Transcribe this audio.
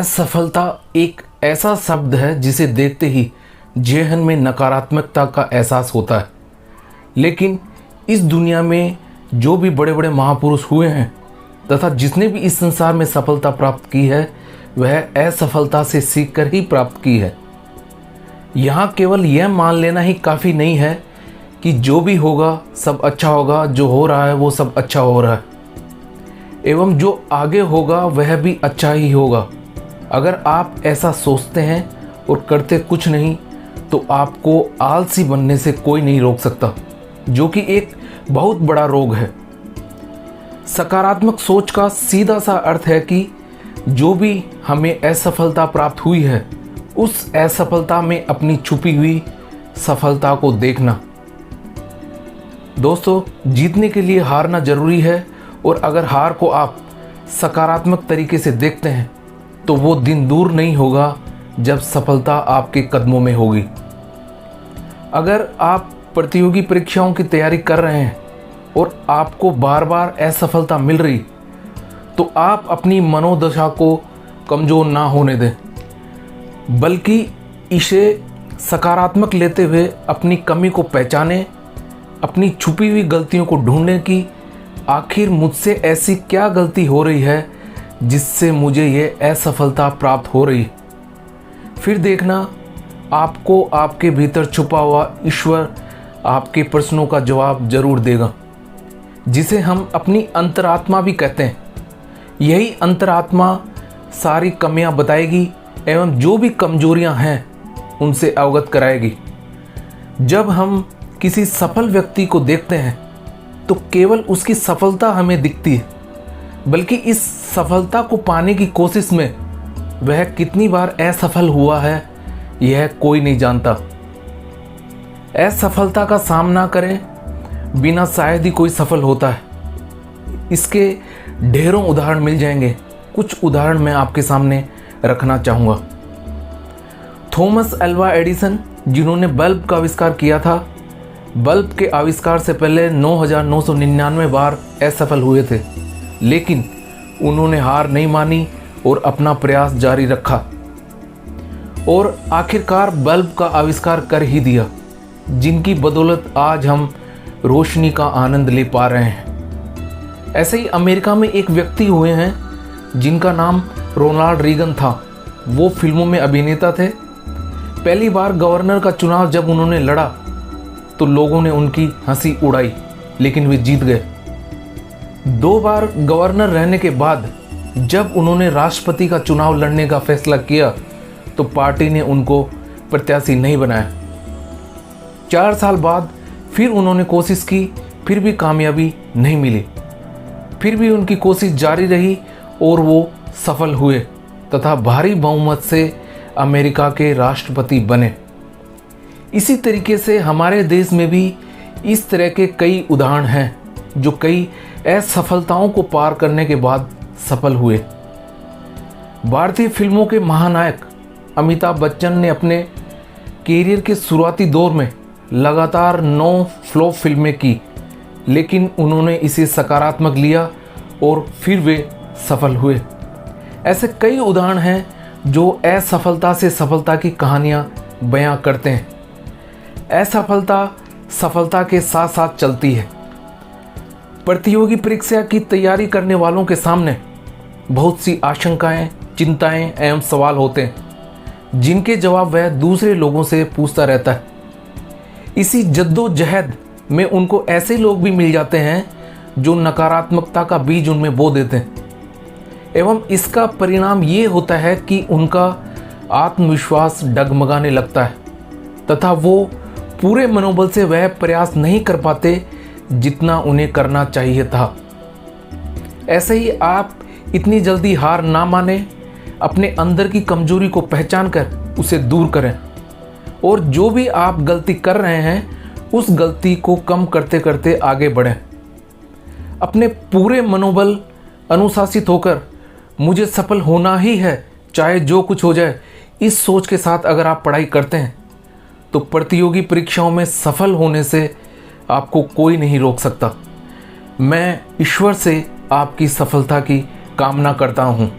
असफलता एक ऐसा शब्द है जिसे देखते ही जेहन में नकारात्मकता का एहसास होता है। लेकिन इस दुनिया में जो भी बड़े बड़े महापुरुष हुए हैं तथा जिसने भी इस संसार में सफलता प्राप्त की है वह असफलता से सीखकर ही प्राप्त की है। यहाँ केवल यह मान लेना ही काफ़ी नहीं है कि जो भी होगा सब अच्छा होगा, जो हो रहा है वो सब अच्छा हो रहा है एवं जो आगे होगा वह भी अच्छा ही होगा। अगर आप ऐसा सोचते हैं और करते कुछ नहीं तो आपको आलसी बनने से कोई नहीं रोक सकता, जो कि एक बहुत बड़ा रोग है। सकारात्मक सोच का सीधा सा अर्थ है कि जो भी हमें असफलता प्राप्त हुई है उस असफलता में अपनी छुपी हुई सफलता को देखना। दोस्तों, जीतने के लिए हारना जरूरी है और अगर हार को आप सकारात्मक तरीके से देखते हैं तो वो दिन दूर नहीं होगा जब सफलता आपके कदमों में होगी। अगर आप प्रतियोगी परीक्षाओं की तैयारी कर रहे हैं और आपको बार बार असफलता मिल रही तो आप अपनी मनोदशा को कमज़ोर ना होने दें, बल्कि इसे सकारात्मक लेते हुए अपनी कमी को पहचानें, अपनी छुपी हुई गलतियों को ढूंढने की आखिर मुझसे ऐसी क्या गलती हो रही है जिससे मुझे ये असफलता प्राप्त हो रही। फिर देखना आपको आपके भीतर छुपा हुआ ईश्वर आपके प्रश्नों का जवाब जरूर देगा, जिसे हम अपनी अंतरात्मा भी कहते हैं। यही अंतरात्मा सारी कमियां बताएगी एवं जो भी कमजोरियां हैं उनसे अवगत कराएगी। जब हम किसी सफल व्यक्ति को देखते हैं तो केवल उसकी सफलता हमें दिखती है, बल्कि इस सफलता को पाने की कोशिश में वह कितनी बार असफल हुआ है यह कोई नहीं जानता। असफलता का सामना करें बिना शायद ही कोई सफल होता है। इसके ढेरों उदाहरण मिल जाएंगे। कुछ उदाहरण मैं आपके सामने रखना चाहूँगा। थॉमस अल्वा एडिसन, जिन्होंने बल्ब का आविष्कार किया था, बल्ब के आविष्कार से पहले 9,999 बार असफल हुए थे, लेकिन उन्होंने हार नहीं मानी और अपना प्रयास जारी रखा और आखिरकार बल्ब का आविष्कार कर ही दिया, जिनकी बदौलत आज हम रोशनी का आनंद ले पा रहे हैं। ऐसे ही अमेरिका में एक व्यक्ति हुए हैं जिनका नाम रोनाल्ड रीगन था। वो फिल्मों में अभिनेता थे। पहली बार गवर्नर का चुनाव जब उन्होंने लड़ा तो लोगों ने उनकी हंसी उड़ाई, लेकिन वे जीत गए। 2 बार गवर्नर रहने के बाद जब उन्होंने राष्ट्रपति का चुनाव लड़ने का फैसला किया तो पार्टी ने उनको प्रत्याशी नहीं बनाया। 4 साल बाद फिर उन्होंने कोशिश की, फिर भी कामयाबी नहीं मिली। फिर भी उनकी कोशिश जारी रही और वो सफल हुए तथा भारी बहुमत से अमेरिका के राष्ट्रपति बने। इसी तरीके से हमारे देश में भी इस तरह के कई उदाहरण हैं जो कई असफलताओं को पार करने के बाद सफल हुए। भारतीय फिल्मों के महानायक अमिताभ बच्चन ने अपने कैरियर के शुरुआती दौर में लगातार 9 फ्लॉप फिल्में की, लेकिन उन्होंने इसे सकारात्मक लिया और फिर वे सफल हुए। ऐसे कई उदाहरण हैं जो असफलता से सफलता की कहानियां बयां करते हैं। असफलता सफलता के साथ साथ चलती है। प्रतियोगी परीक्षा की तैयारी करने वालों के सामने बहुत सी आशंकाएं, चिंताएं एवं सवाल होते हैं जिनके जवाब वह दूसरे लोगों से पूछता रहता है। इसी जद्दोजहद में उनको ऐसे लोग भी मिल जाते हैं जो नकारात्मकता का बीज उनमें बो देते हैं एवं इसका परिणाम ये होता है कि उनका आत्मविश्वास डगमगाने लगता है तथा वो पूरे मनोबल से वह प्रयास नहीं कर पाते जितना उन्हें करना चाहिए था। ऐसे ही आप इतनी जल्दी हार ना माने, अपने अंदर की कमजोरी को पहचान कर उसे दूर करें और जो भी आप गलती कर रहे हैं उस गलती को कम करते करते आगे बढ़ें। अपने पूरे मनोबल अनुशासित होकर मुझे सफल होना ही है चाहे जो कुछ हो जाए, इस सोच के साथ अगर आप पढ़ाई करते हैं तो प्रतियोगी परीक्षाओं में सफल होने से आपको कोई नहीं रोक सकता। मैं ईश्वर से आपकी सफलता की कामना करता हूँ।